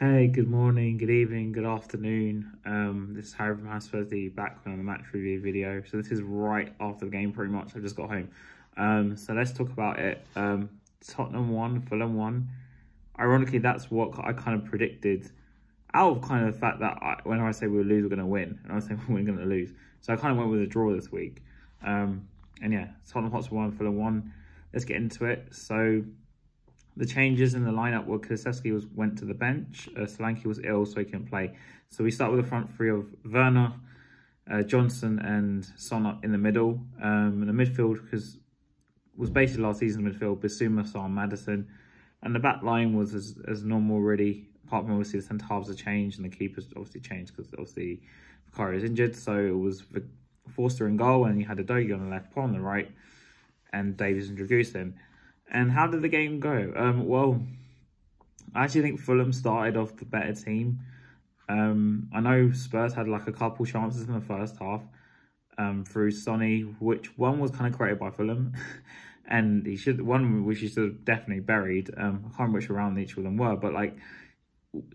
Hey, good morning, good evening, good afternoon. This is Harry from HouseFirstly back on the match review video. So this is right after the game pretty much. I just got home. So let's talk about it. Tottenham won, Fulham won. Ironically, that's what I kind of predicted out of kind of the fact that whenever I say we'll lose, we're going to win. And I say we're going to lose. So I kind of went with a draw this week. And yeah, Tottenham Hotspur won, Fulham won. Let's get into it. So the changes in the lineup were Kulusevski went to the bench. Solanke was ill, so he couldn't play. So we start with the front three of Werner, Johnson and Son in the middle. In the midfield, because was basically last season midfield, Bissouma, Son, Maddison. And the back line was as normal really, apart from obviously the centre halves have changed and the keepers obviously changed because obviously Vicario is injured. So it was Forster in goal and you had Udogie on the left, Paul on the right, and Davies and Dragusin. And how did the game go? Well, I actually think Fulham started off the better team. I know Spurs had like a couple chances in the first half through Sonny, which one was kind of created by Fulham. And one which he should have definitely buried. I can't remember which round each of them were, but like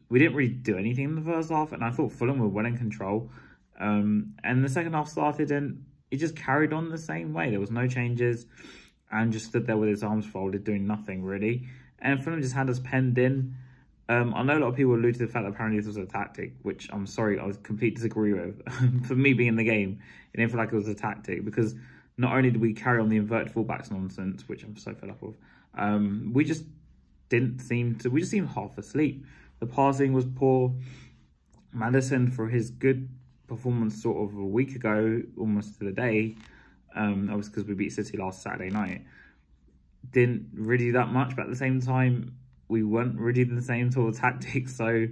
we didn't really do anything in the first half. And I thought Fulham were well in control. And the second half started and it just carried on the same way. There was no changes. And just stood there with his arms folded, doing nothing really. And Fulham just had us penned in. I know a lot of people allude to the fact that apparently this was a tactic, which I'm sorry, I was completely disagree with. For me being in the game, it didn't feel like it was a tactic because not only did we carry on the inverted fullbacks nonsense, which I'm so fed up of, we just seemed half asleep. The passing was poor. Maddison, for his good performance sort of a week ago, almost to the day, that was because we beat City last Saturday night. Didn't really do that much, but at the same time, we weren't really the same sort of tactics. So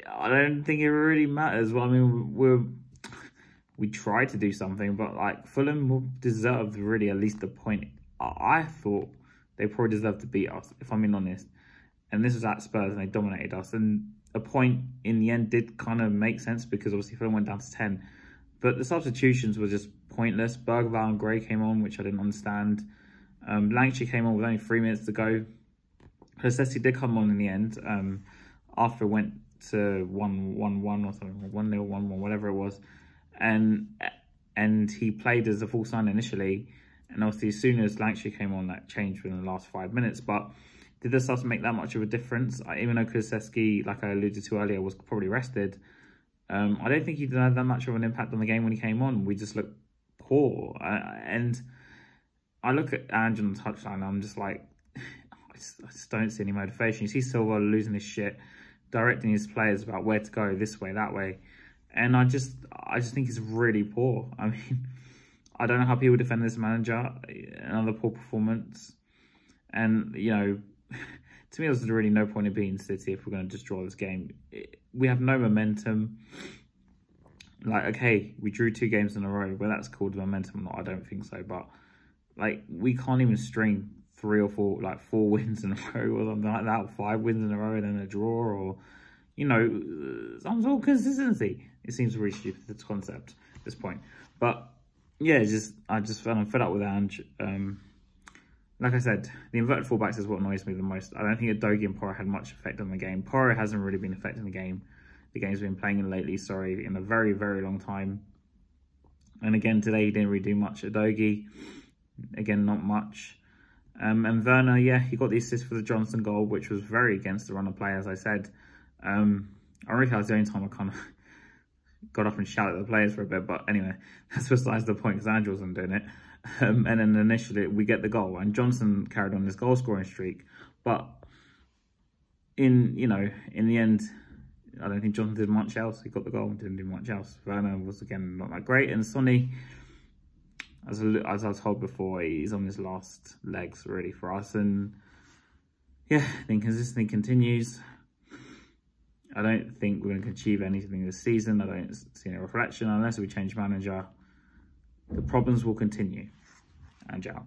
I don't think it really matters. Well, I mean, we tried to do something, but like Fulham deserved really at least a point. I thought they probably deserved to beat us, if I'm being honest. And this was at Spurs, and they dominated us. And a point in the end did kind of make sense because obviously Fulham went down to 10. But the substitutions were just pointless. Bergvall and Gray came on, which I didn't understand. Lanchy came on with only 3 minutes to go. Kulusevski did come on in the end. After it went to 1-1 or something, 1-0, 1-1, whatever it was. And he played as a false nine initially. And obviously, as soon as Lanchy came on, that changed within the last 5 minutes. But did the subs make that much of a difference? Even though Kulusevski, like I alluded to earlier, was probably rested, I don't think he did have that much of an impact on the game when he came on. We just looked poor. And I look at Ange on the touchline and I'm just like, I just don't see any motivation. You see Silva losing his shit, directing his players about where to go, this way, that way. And I just think it's really poor. I mean, I don't know how people defend this manager. Another poor performance. And, you know, to me, there's really no point in beating City if we're going to just draw this game. We have no momentum. Like, okay, we drew 2 games in a row. Whether that's called momentum or not, I don't think so. But, like, we can't even string 3 or 4, like 4 wins in a row or something like that. Or 5 wins in a row and then a draw or, you know, some sort of consistency. It seems really stupid, this concept at this point. But, yeah, I just felt fed up with Ange. Like I said, the inverted fullbacks is what annoys me the most. I don't think Udogie and Porro had much effect on the game. Porro hasn't really been affecting the game. The game's been playing in lately, in a very, very long time. And again, today he didn't really do much. Udogie, again, not much. And Werner, yeah, he got the assist for the Johnson goal, which was very against the run of play, as I said. I really that was the only time I kind of got up and shouted at the players for a bit. But anyway, that's besides the point because Ange wasn't doing it. And then initially we get the goal and Johnson carried on his goal scoring streak. But in the end, I don't think Johnson did much else. He got the goal and didn't do much else. Werner was again not that great. And Sonny, as I was told before, he's on his last legs really for us. And yeah, the inconsistency continues. I don't think we're going to achieve anything this season. I don't see any reflection unless we change manager. The problems will continue. And out.